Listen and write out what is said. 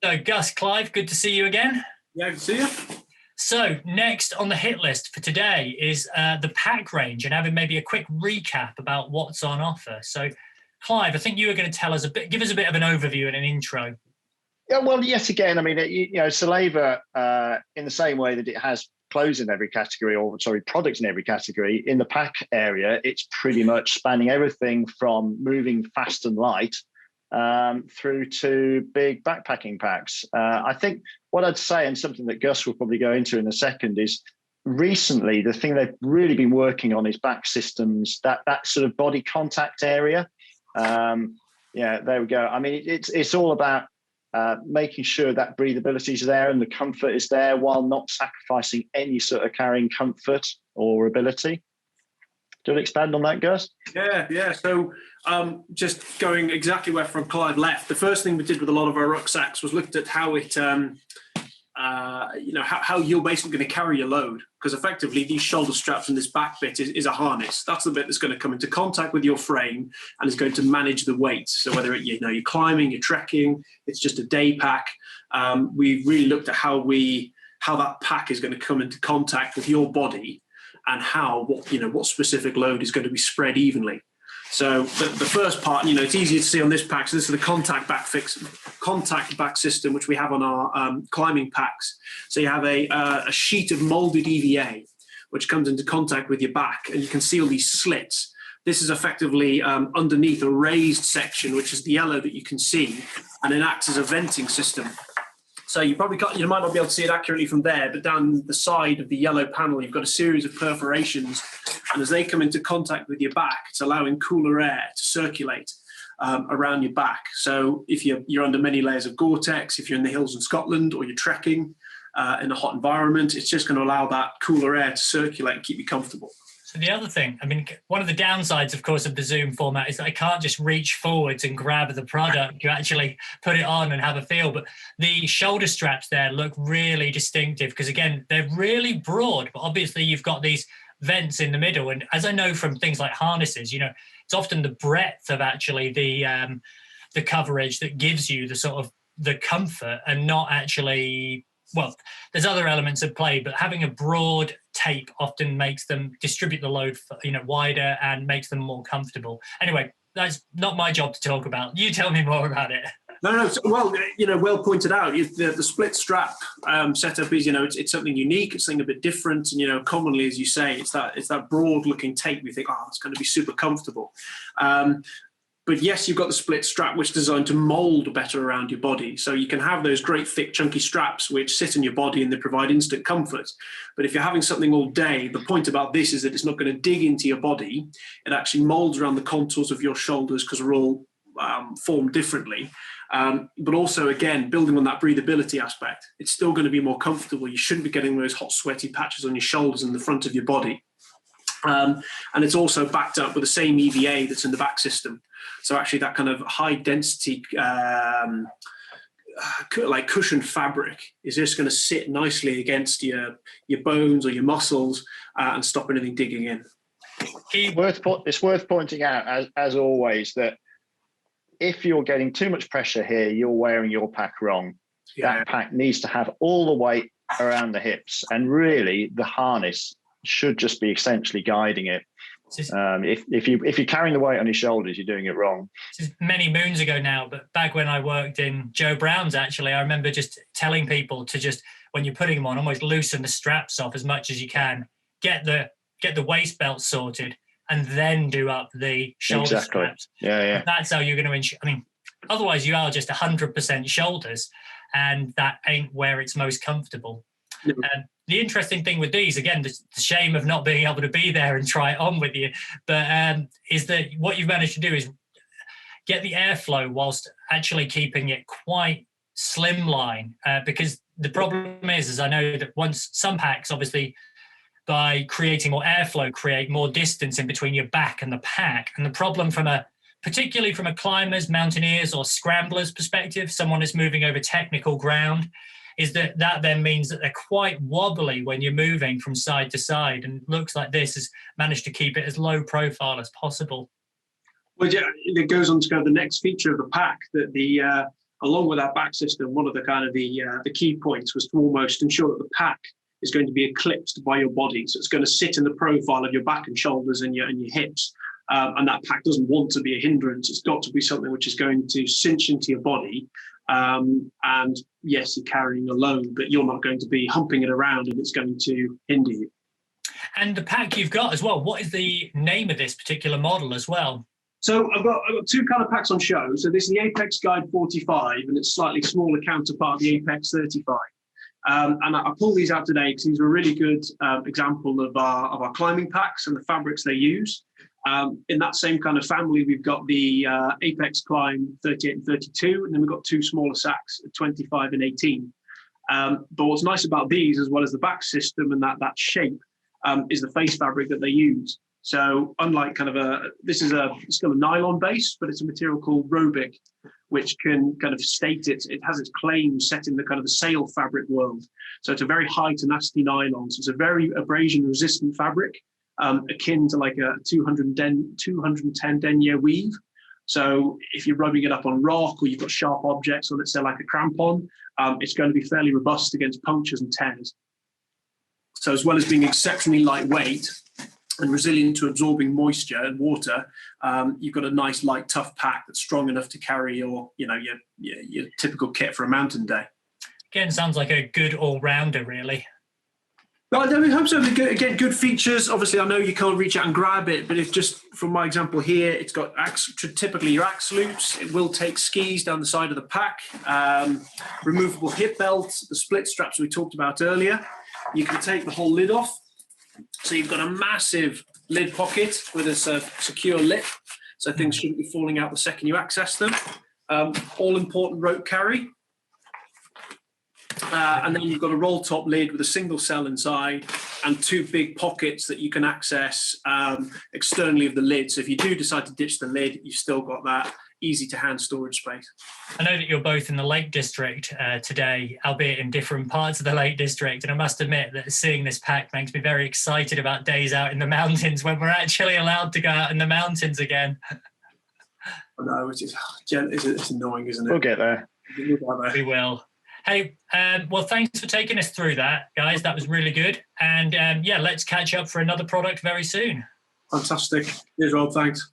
So, Gus, Clive, good to see you again. Yeah, good to see you. So, next on the hit list for today is the pack range and having maybe a quick recap about what's on offer. So, Clive, I think you were going to tell us give us a bit of an overview and an intro. Yeah, well, yes, again, I mean, Salewa, in the same way that it has clothes in every category, products in every category, in the pack area, it's pretty much spanning everything from moving fast and light through to big backpacking packs. I think what I'd say, and something that Gus will probably go into in a second, is recently the thing they've really been working on is back systems, that sort of body contact area. Yeah, there we go. I mean, it's all about making sure that breathability is there and the comfort is there while not sacrificing any sort of carrying comfort or ability. Do you want to expand on that, Gus? Yeah. So just going exactly where from Clive left, the first thing we did with a lot of our rucksacks was looked at how it, how you're basically going to carry your load. Because effectively, these shoulder straps and this back bit is a harness. That's the bit that's going to come into contact with your frame and is going to manage the weight. So whether you're climbing, you're trekking, it's just a day pack. We really looked at how that pack is going to come into contact with your body and what specific load is going to be spread evenly. So the first part, it's easier to see on this pack. So this is the contact back system, which we have on our climbing packs. So you have a sheet of molded EVA, which comes into contact with your back, and you can see all these slits. This is effectively underneath a raised section, which is the yellow that you can see, and it acts as a venting system. So you might not be able to see it accurately from there, but down the side of the yellow panel, you've got a series of perforations. And as they come into contact with your back, it's allowing cooler air to circulate around your back. So if you're under many layers of Gore-Tex, if you're in the hills in Scotland or you're trekking in a hot environment, it's just going to allow that cooler air to circulate and keep you comfortable. So the other thing, I mean, one of the downsides, of course, of the Zoom format is that I can't just reach forwards and grab the product. You actually put it on and have a feel. But the shoulder straps there look really distinctive because, again, they're really broad. But obviously, you've got these vents in the middle. And as I know from things like harnesses, it's often the breadth of actually the coverage that gives you the sort of the comfort and not actually... Well, there's other elements at play, but having a broad tape often makes them distribute the load, wider and makes them more comfortable. Anyway, that's not my job to talk about. You tell me more about it. No. Well pointed out. The split strap setup is, it's something unique. It's something a bit different. And commonly, as you say, it's that broad-looking tape. We think, it's going to be super comfortable. But yes, you've got the split strap, which is designed to mold better around your body. So you can have those great, thick, chunky straps which sit in your body and they provide instant comfort. But if you're having something all day, the point about this is that it's not going to dig into your body. It actually molds around the contours of your shoulders because we're all formed differently. But also, again, building on that breathability aspect, it's still going to be more comfortable. You shouldn't be getting those hot, sweaty patches on your shoulders and the front of your body. And it's also backed up with the same EVA that's in the back system. So actually that kind of high density, like cushioned fabric is just going to sit nicely against your bones or your muscles and stop anything digging in. It's worth pointing out, as always, that if you're getting too much pressure here, you're wearing your pack wrong. Yeah. That pack needs to have all the weight around the hips, and really the harness should just be essentially guiding it. If you're carrying the weight on your shoulders, you're doing it wrong. This is many moons ago now, but back when I worked in Joe Brown's, actually, I remember just telling people to just, when you're putting them on, almost loosen the straps off as much as you can, get the waist belt sorted, and then do up the shoulder straps. Yeah. That's how you're going to ensure. I mean, otherwise you are just 100% shoulders, and that ain't where it's most comfortable. No. The interesting thing with these, again, the shame of not being able to be there and try it on with you, but is that what you've managed to do is get the airflow whilst actually keeping it quite slimline. Because the problem is I know that once some packs, obviously, by creating more airflow, create more distance in between your back and the pack. And the problem particularly from a climber's, mountaineer's or scrambler's perspective, someone that's moving over technical ground, is that then means that they're quite wobbly when you're moving from side to side, and looks like this has managed to keep it as low profile as possible. Well, yeah, it goes on to go the next feature of the pack, that along with our back system, one of the kind of the key points was to almost ensure that the pack is going to be eclipsed by your body. So it's going to sit in the profile of your back and shoulders and your hips. And that pack doesn't want to be a hindrance. It's got to be something which is going to cinch into your body. And yes, you're carrying a load, but you're not going to be humping it around and it's going to hinder you. And the pack you've got as well, what is the name of this particular model as well? So I've got two kind of packs on show. So this is the Apex Guide 45, and it's slightly smaller counterpart of the Apex 35. And I pulled these out today because these are a really good example of our climbing packs and the fabrics they use. In that same kind of family, we've got the Apex Climb 38 and 32, and then we've got two smaller sacks, 25 and 18. But what's nice about these, as well as the back system and that shape, is the face fabric that they use. So unlike kind of it's still a nylon base, but it's a material called Robic, which can kind of state it has its claims set in the kind of the sail fabric world. So it's a very high tenacity nylon. So it's a very abrasion resistant fabric, akin to like a 210 denier weave. So if you're rubbing it up on rock or you've got sharp objects, or let's say like a crampon, it's going to be fairly robust against punctures and tears. So as well as being exceptionally lightweight and resilient to absorbing moisture and water, you've got a nice, light, tough pack that's strong enough to carry your typical kit for a mountain day. Again, sounds like a good all-rounder, really. Well, I hope so. Again, good features. Obviously, I know you can't reach out and grab it, but if just from my example here, it's got typically your axe loops. It will take skis down the side of the pack, removable hip belts, the split straps we talked about earlier. You can take the whole lid off. So you've got a massive lid pocket with a secure lip, so things shouldn't be falling out the second you access them. All important rope carry. And then you've got a roll top lid with a single cell inside and two big pockets that you can access externally of the lid. So if you do decide to ditch the lid, you've still got that easy to hand storage space. I know that you're both in the Lake District today, albeit in different parts of the Lake District. And I must admit that seeing this pack makes me very excited about days out in the mountains when we're actually allowed to go out in the mountains again. I know, it's annoying, isn't it? We'll get there. We will. Hey, well, thanks for taking us through that, guys. That was really good. And let's catch up for another product very soon. Fantastic. Cheers, Rob. Thanks.